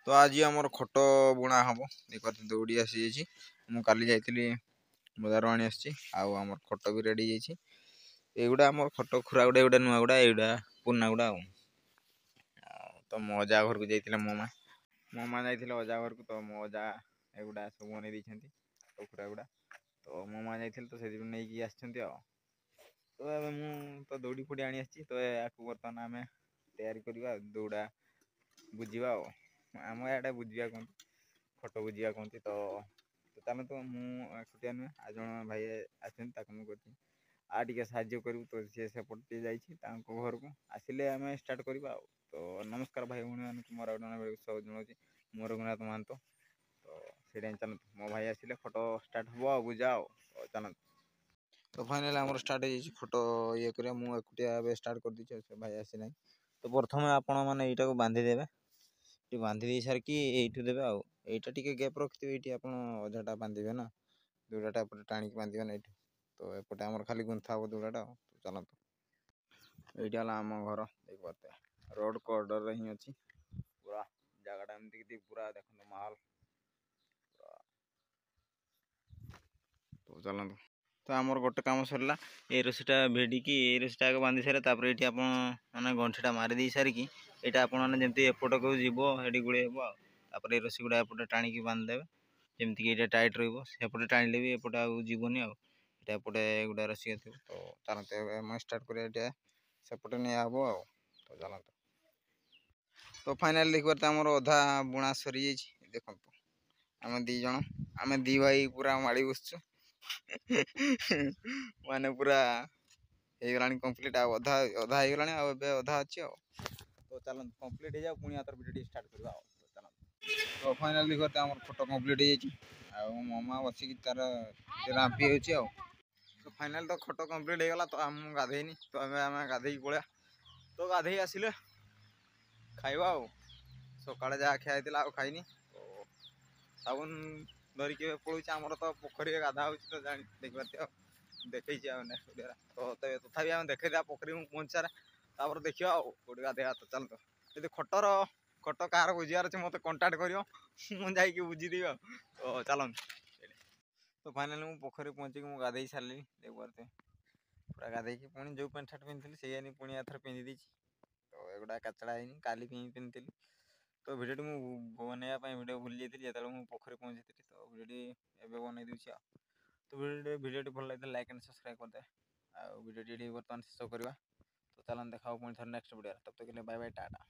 तो आज आमर खट बुणा हम देखते दौड़ी आसी जाइए। मु काली जाइली बजार आनी आम खट भी रेडी जाइए। युवा आम खट खुरा गुड़ा गुड़ा नुआ गुड़ा युवा पुना गुड़ा तो मो अजा घर को जाइए मो माँ जाइए अजा घर को। तो मो अजा एगुड़ा सब बन खुरा गुड़ा तो मो माँ जाइए तो से नहीं आसछन्ती तो मु दौड़ी फोड़ी आनी तो या बर्तमान आम तैयारी करवा दौड़ा बुझा आम इे बुझा कहते खट बुझा कहते। तो चलो तो मुझे नुहे आज जन भाई मुझे आगे साज्य करूँ तो सी सेपटे जा घर को आसिले आम स्टार्ट करवा। तो नमस्कार भाई भाई मान मोर सब जनाऊँ मोर रघुनाथ महंत। तो से चलते मो भाई आसिले खट स्टार्ट हम बुझा तो चलते। तो फाइनाल आम स्टार्ट हो फोटो ये कर मुझे स्टार्ट कर दी भाई आसी ना। तो प्रथम आपण मैंने यहाँ को बांधिदेवे ये बांधि दे सारिकी यू देवे आईटा टी गैप रखिए ये आप अधाटा बांधे ना दुराटा टाणी बांधे ना ये। तो एपटे आम खाली गुंथा हम दुराटा। तो चलते ये आम घर देख पाते रोड कॉर्डर हिं अच्छी पूरा जगह एमती पूरा देखते माहौल। तो चलते तो आमर गोटे कम सरला ये रसीटा भिडिकी ये रसीटा आगे बांधि सारे ये आप मैंने गंठीटा मारिदे सारिकी यहाँ आपमती एपट को जीव ये गुड़े हे ये रसी गुड़ा एपटे टाणी बांधिदेवे जमीक ये टाइट रपटे टाणिले भी एपटे जीवनी आउटे गुड़ा रसी थी। तो चलते स्टार्ट कर सेपटे नहीं हम तो चलते। तो फाइनाल देख पारे आमर अधा बुणा सरी देखो आम दीज आम दी भाई पूरा माड़ी बसचु माने पूरा हो गला कंप्लीट अधा अधा हो गला अधा अच्छी तो चलो कंप्लीट हो जाओ पुणी आतर वीडियो स्टार्ट करवा। तो चलो तो फाइनाल देखते आम फोटो कंप्लीट हो मामा बसिक तार रांपी हो। तो फाइनाल तो खट कंप्लीट हो गला तो आम गाधेनी तो आम गाधे पड़ा तो गाधे आसिले खाइबा सका जहाँ खाई खाइनी। तो साबुन धरिक पड़े आमर तो पोखरी गाधा हो तो जान देख पारे देखी नेक्स्ट वीडियो। तो तथापि आम देखा पोखरी पहुँच सारे तापर देखा कौटे गाधेगा। तो चलते यदि खट कार बुझार अच्छे मत कंटाक्ट कर मुझे बुझीदेवी तो चलते। तो फाइनाल मुझे पोखरी पहुँचिक मुझे गाधे सारे देख पारे पूरा गाधे पुणी जो पैंट सार्ट पिंधि से पुणी आथर पिंधि देती। तो एगुड़ा कचड़ा है काली पिंधि। तो भिडियो मुझे बनवाई भिड भूली जाती जो मुझे पोखरी पहुँची थी। तो भिडियो एवं बनई दूसरी तो भिडियो भल लगे लाइक एंड सब्सक्राइब करदे भिडियो बर्तमान शेष करवा। तो चलन देखा पुणी थोड़ा नेक्स्ट वीडियो तब तक बाय बाय टाटा।